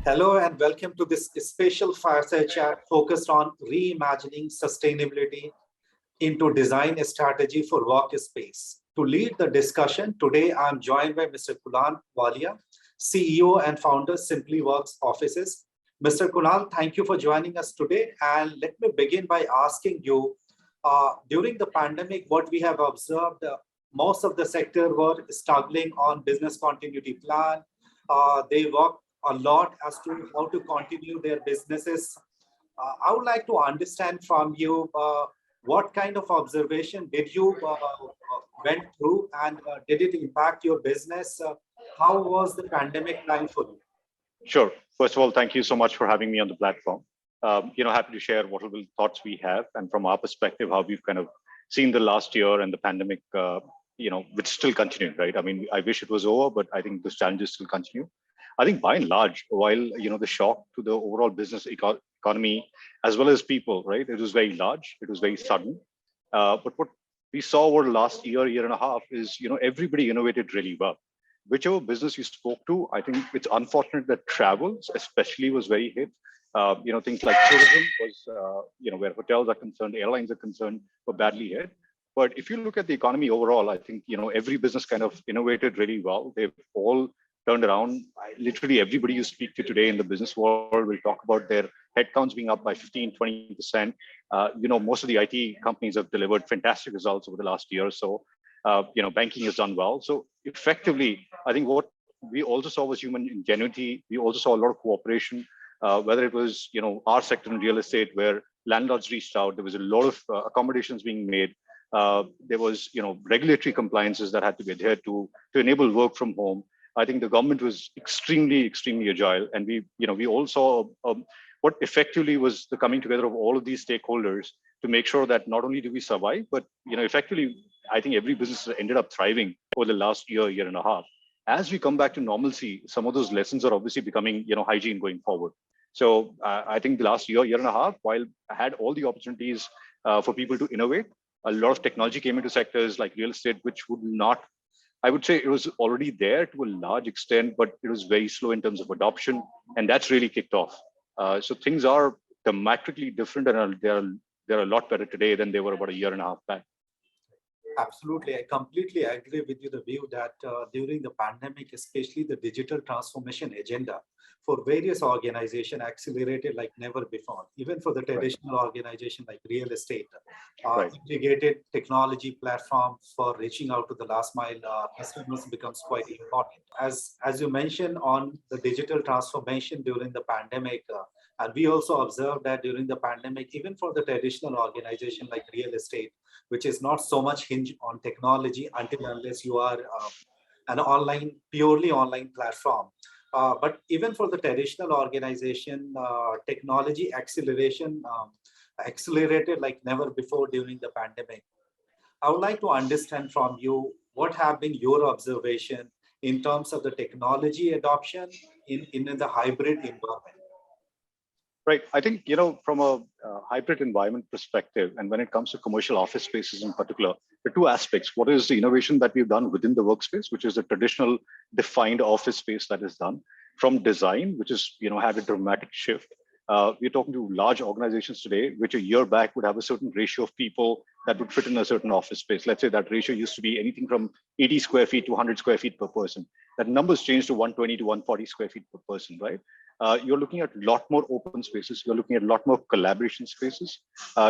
Hello and welcome to this special fireside chat focused on reimagining sustainability into design strategy for workspace. To lead the discussion, today I'm joined by Mr. Kunal Walia, CEO and founder Simply Works Offices. Mr. Kunal, thank you for joining us today. And let me begin by asking you, during the pandemic, what we have observed, most of the sector were struggling on business continuity plan. They work a lot as to how to continue their businesses. I would like to understand from you what kind of observation did you went through, and did it impact your business? How was the pandemic time for you? Sure. First of all, thank you so much for having me on the platform. Happy to share what little thoughts we have, and from our perspective, how we've kind of seen the last year and the pandemic, which still continuing, right? I mean, I wish it was over, but I think those challenges still continue. I think by and large, while the shock to the overall business economy as well as people, right, it was very large, it was very sudden. But what we saw over the last year and a half is, everybody innovated really well. Whichever business you spoke to, I think it's unfortunate that travel especially was very hit. Things like tourism was, where hotels are concerned, airlines are concerned, were badly hit. But if you look at the economy overall, I think, every business kind of innovated really well. They've all turned around. Literally everybody you speak to today in the business world will talk about their headcounts being up by 15, 20%. Most of the IT companies have delivered fantastic results over the last year or so. Banking has done well. So effectively, I think what we also saw was human ingenuity. We also saw a lot of cooperation, whether it was, our sector in real estate where landlords reached out, there was a lot of accommodations being made. There was, regulatory compliances that had to be adhered to enable work from home. I think the government was extremely agile, and we all saw what effectively was the coming together of all of these stakeholders to make sure that not only do we survive, but effectively, I think every business ended up thriving over the last year and a half. As we come back to normalcy, some of those lessons are obviously becoming hygiene going forward. So I think the last year and a half, while I had all the opportunities for people to innovate, a lot of technology came into sectors like real estate, which would not. I would say it was already there to a large extent, but it was very slow in terms of adoption, and that's really kicked off. So things are dramatically different, and they're a lot better today than they were about a year and a half back. Absolutely. I completely agree with you, the view that during the pandemic, especially the digital transformation agenda for various organizations accelerated like never before, even for the traditional organization like real estate. Integrated technology platform for reaching out to the last mile customers becomes quite important. As you mentioned on the digital transformation during the pandemic, and we also observed that during the pandemic, even for the traditional organization like real estate, which is not so much hinged on technology until unless you are an purely online platform. But even for the traditional organization, technology acceleration accelerated like never before during the pandemic. I would like to understand from you what have been your observation in terms of the technology adoption in the hybrid environment. Right. I think, from a hybrid environment perspective, and when it comes to commercial office spaces in particular, there are two aspects. What is the innovation that we've done within the workspace, which is the traditional defined office space that is done from design, which is, had a dramatic shift. We're talking to large organizations today, which a year back would have a certain ratio of people that would fit in a certain office space. Let's say that ratio used to be anything from 80 square feet to 100 square feet per person. That number's changed to 120 to 140 square feet per person, right? You're looking at a lot more open spaces. You're looking at a lot more collaboration spaces.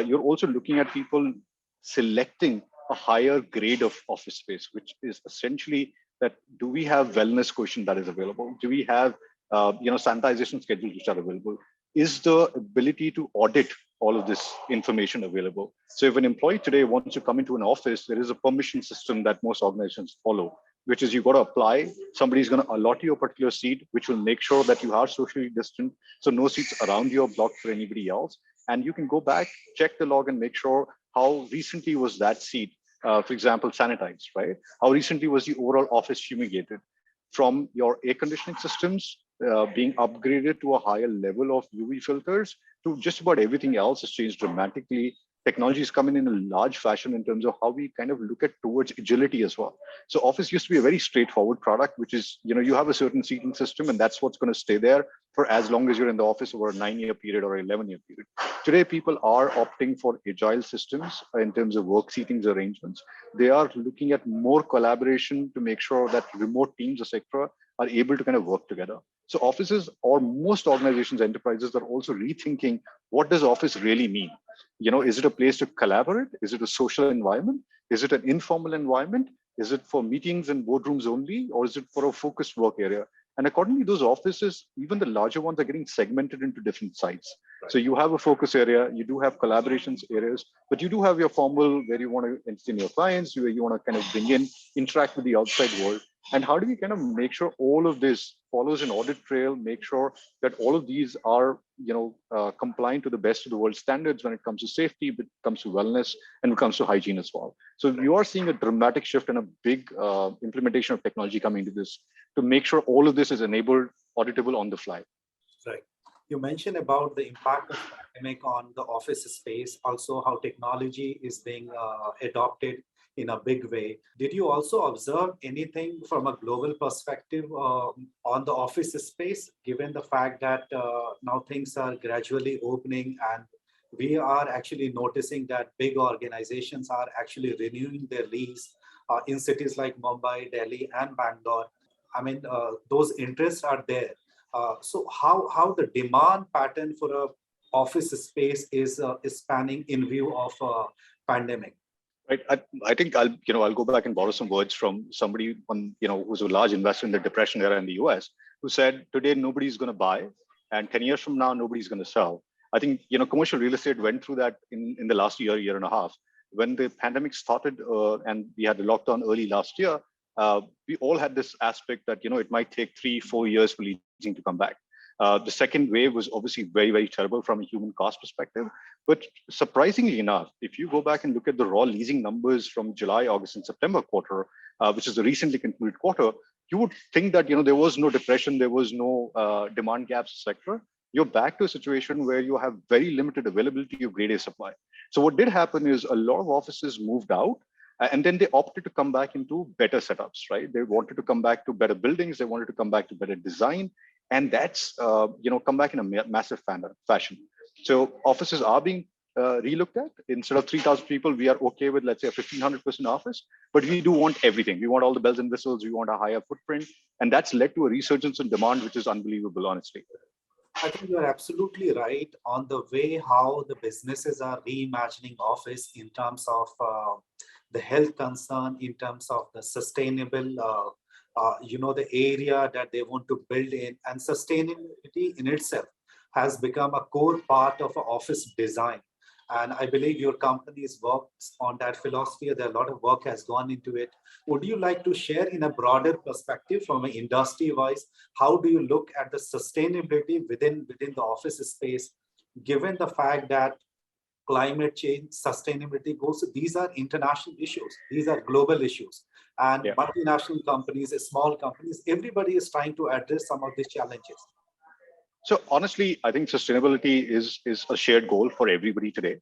You're also looking at people selecting a higher grade of office space, which is essentially that do we have wellness quotient that is available? Do we have sanitization schedules which are available? Is the ability to audit all of this information available? So if an employee today wants to come into an office, there is a permission system that most organizations follow, which is you've got to apply. Somebody's going to allot you a particular seat, which will make sure that you are socially distant. So no seats around you are blocked for anybody else. And you can go back, check the log and make sure how recently was that seat, for example, sanitized, right? How recently was the overall office fumigated? From your air conditioning systems being upgraded to a higher level of UV filters to just about everything else has changed dramatically technology is coming in a large fashion in terms of how we kind of look at towards agility as well. So Office used to be a very straightforward product, which is, you have a certain seating system and that's what's going to stay there for as long as you're in the office over a 9-year period or 11-year period. Today, people are opting for agile systems in terms of work seatings arrangements. They are looking at more collaboration to make sure that remote teams, etc., are able to kind of work together. So offices or most organizations, enterprises are also rethinking what does office really mean? Is it a place to collaborate? Is it a social environment? Is it an informal environment? Is it for meetings and boardrooms only? Or is it for a focused work area? And accordingly, those offices, even the larger ones, are getting segmented into different sites. Right. So you have a focus area, you do have collaborations areas, but you do have your formal where you want to entertain your clients, where you want to kind of bring in, interact with the outside world. And how do we kind of make sure all of this follows an audit trail, make sure that all of these are, compliant to the best of the world standards when it comes to safety, when it comes to wellness, and when it comes to hygiene as well. So you are seeing a dramatic shift and a big implementation of technology coming into this to make sure all of this is enabled, auditable on the fly. Right. You mentioned about the impact of pandemic on the office space, also how technology is being adopted in a big way. Did you also observe anything from a global perspective on the office space, given the fact that now things are gradually opening and we are actually noticing that big organizations are actually renewing their lease in cities like Mumbai, Delhi, and Bangalore? I mean, those interests are there. So how the demand pattern for a office space is spanning in view of pandemic? Right. I think I'll go back and borrow some words from somebody who's a large investor in the depression era in the US, who said today nobody's going to buy, and 10 years from now nobody's going to sell. I think commercial real estate went through that in the last year and a half. When the pandemic started and we had the lockdown early last year, we all had this aspect that it might take 3-4 years for leasing to come back. The second wave was obviously very, very terrible from a human cost perspective. But surprisingly enough, if you go back and look at the raw leasing numbers from July, August, and September quarter, which is the recently concluded quarter, you would think that there was no depression, there was no demand gaps, etc. You're back to a situation where you have very limited availability of grade A supply. So what did happen is a lot of offices moved out. And then they opted to come back into better setups, right? They wanted to come back to better buildings. They wanted to come back to better design. And that's, come back in a massive fashion. So offices are being relooked at. Instead of 3,000 people, we are okay with, let's say, a 1,500-person office. But we do want everything. We want all the bells and whistles. We want a higher footprint. And that's led to a resurgence in demand, which is unbelievable, honestly. I think you're absolutely right on the way how the businesses are reimagining office in terms of the health concern, in terms of the sustainable, the area that they want to build in, and sustainability in itself has become a core part of office design. And I believe your company's works on that philosophy. There a lot of work has gone into it. Would you like to share in a broader perspective from an industry-wise, how do you look at the sustainability within the office space, given the fact that climate change, sustainability goals, these are international issues. These are global issues. And multinational companies, small companies, everybody is trying to address some of these challenges. So honestly, I think sustainability is a shared goal for everybody today.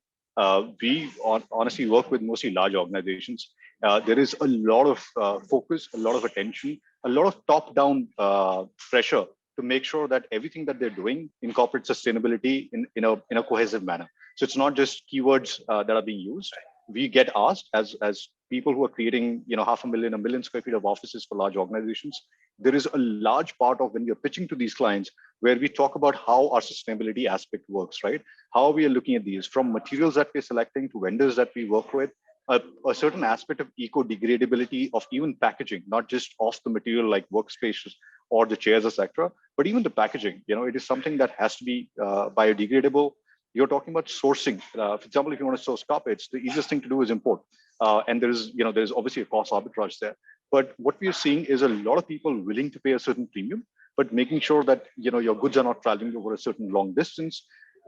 We honestly work with mostly large organizations. There is a lot of focus, a lot of attention, a lot of top-down pressure to make sure that everything that they're doing incorporates sustainability in a cohesive manner. So it's not just keywords that are being used. We get asked as people who are creating 500,000, 1 million square feet of offices for large organizations. There is a large part of when we are pitching to these clients where we talk about how our sustainability aspect works, right? How we are looking at these from materials that we're selecting to vendors that we work with, a certain aspect of eco-degradability of even packaging, not just off the material like workspaces or the chairs, etc., but even the packaging. It is something that has to be biodegradable. You're talking about sourcing. For example, if you want to source carpets, the easiest thing to do is import. And there's obviously a cost arbitrage there. But what we are seeing is a lot of people willing to pay a certain premium, but making sure that your goods are not traveling over a certain long distance.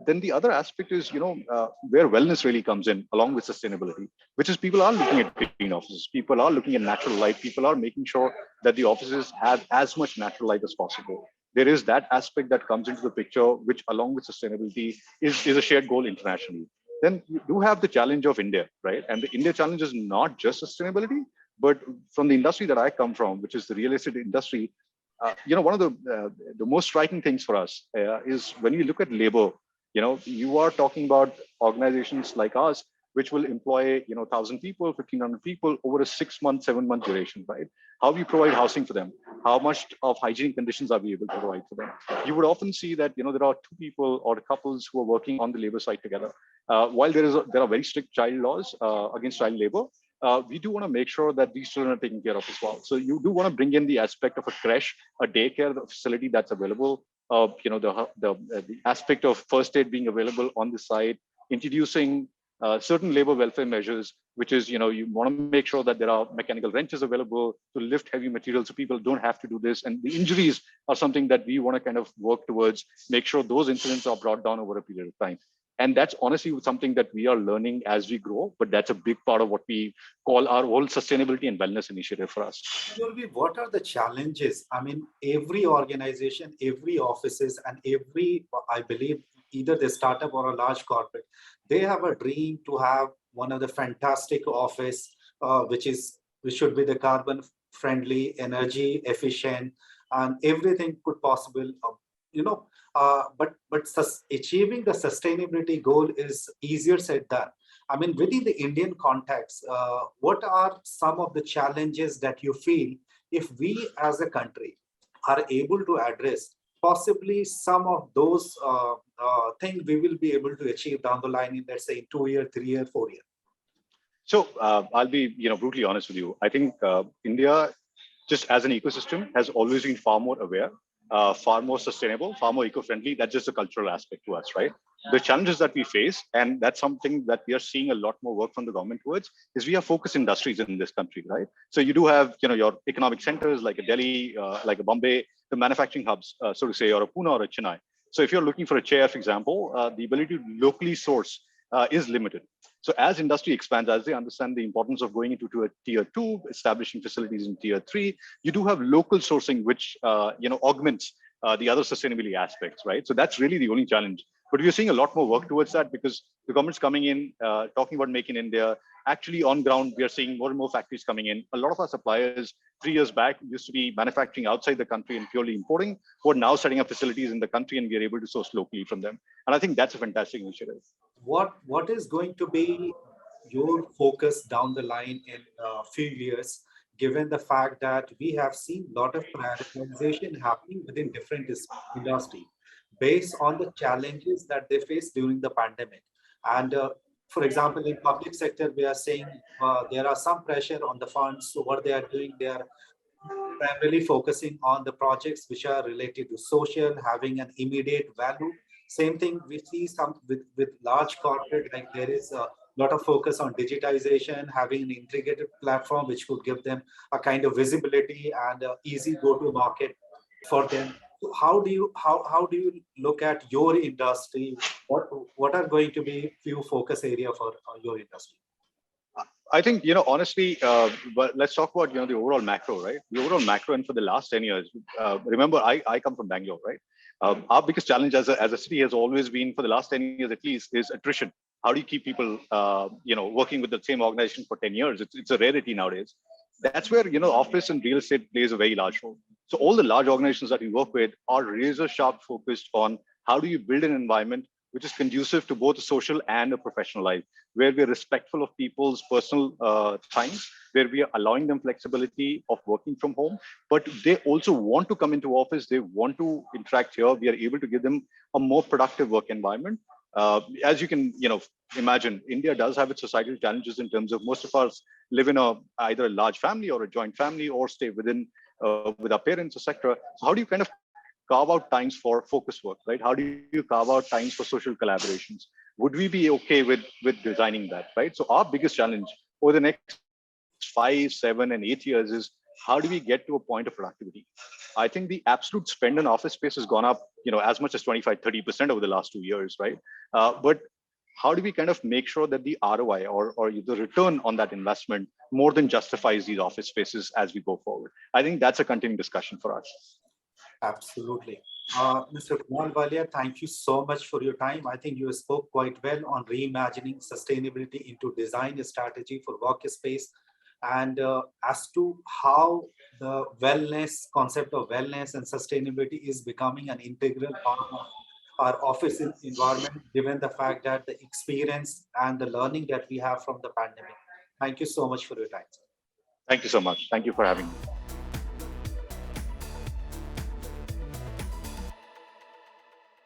Then the other aspect is where wellness really comes in along with sustainability, which is people are looking at green offices, people are looking at natural light, people are making sure that the offices have as much natural light as possible. There is that aspect that comes into the picture, which along with sustainability is a shared goal internationally. then you do have the challenge of India, right? And the India challenge is not just sustainability, but from the industry that I come from, which is the real estate industry, one of the most striking things for us is when you look at labor. You are talking about organizations like us, which will employ 1,000 people, 1,500 people over a 6-month, 7-month duration, right? How we provide housing for them, how much of hygiene conditions are we able to provide for them? You would often see that there are two people or couples who are working on the labor side together. While there are very strict child laws against child labor, we do want to make sure that these children are taken care of as well. So you do want to bring in the aspect of a creche, a daycare facility that's available. The aspect of first aid being available on the site, introducing certain labor welfare measures, which is, you want to make sure that there are mechanical wrenches available to lift heavy materials so people don't have to do this. And the injuries are something that we want to kind of work towards, make sure those incidents are brought down over a period of time. And that's honestly something that we are learning as we grow, but that's a big part of what we call our whole sustainability and wellness initiative for us. What are the challenges? I mean, every organization, every offices, and every, I believe, either the startup or a large corporate, they have a dream to have one of the fantastic office, which should be the carbon friendly, energy efficient, and everything could possible. But achieving the sustainability goal is easier said than. I mean, within the Indian context, what are some of the challenges that you feel if we as a country are able to address? Possibly some of those things we will be able to achieve down the line in, let's say, 2 year, 3 year, 4 year. So I'll be brutally honest with you. I think India, just as an ecosystem, has always been far more aware, far more sustainable, far more eco-friendly. That's just a cultural aspect to us, right? The challenges that we face, and that's something that we are seeing a lot more work from the government towards, is we have focused industries in this country, right? So you do have, your economic centers like a Delhi, like a Bombay, the manufacturing hubs, so to say, or a Pune or a Chennai. So if you're looking for a chair, for example, the ability to locally source is limited. So as industry expands, as they understand the importance of going into a tier 2, establishing facilities in tier 3, you do have local sourcing, which augments the other sustainability aspects, right? So that's really the only challenge. But we're seeing a lot more work towards that because the government's coming in, talking about Make in India. Actually, on ground, we are seeing more and more factories coming in. A lot of our suppliers 3 years back used to be manufacturing outside the country and purely importing, who are now setting up facilities in the country, and we are able to source locally from them. And I think that's a fantastic initiative. What is going to be your focus down the line in a few years, given the fact that we have seen a lot of prioritization happening within different industry based on the challenges that they faced during the pandemic? And for example, in public sector, we are saying there are some pressure on the funds. So what they are doing, they are primarily focusing on the projects which are related to social, having an immediate value. Same thing we see some with large corporate, like there is a lot of focus on digitization, having an integrated platform which could give them a kind of visibility and easy go-to market for them. So how do you look at your industry? What are going to be few focus area for your industry? I think, honestly, but let's talk about, the overall macro, right? The overall macro, and for the last 10 years, remember, I come from Bangalore, right? Our biggest challenge as a city has always been, for the last 10 years at least, is attrition. How do you keep people, working with the same organization for 10 years? It's a rarity nowadays. That's where, office and real estate plays a very large role. So all the large organizations that we work with are razor sharp focused on how do you build an environment which is conducive to both a social and a professional life, where we're respectful of people's personal times, where we are allowing them flexibility of working from home, but they also want to come into office, they want to interact here. We are able to give them a more productive work environment. As you can, imagine, India does have its societal challenges in terms of most of us live in either a large family or a joint family, or stay within with our parents, etc. So how do you kind of carve out times for focus work, right? How do you carve out times for social collaborations? Would we be okay with designing that, right? So our biggest challenge over the next 5, 7, and 8 years is how do we get to a point of productivity? I think the absolute spend on office space has gone up, as much as 25-30% over the last 2 years, right? But how do we kind of make sure that the ROI or the return on that investment more than justifies these office spaces as we go forward? I think that's a continuing discussion for us. Absolutely. Mr. Kumar Walia, thank you so much for your time. I think you spoke quite well on reimagining sustainability into design strategy for workspace and as to how the wellness concept of wellness and sustainability is becoming an integral part of our office environment, given the fact that the experience and the learning that we have from the pandemic. Thank you so much for your time. Thank you so much. Thank you for having me.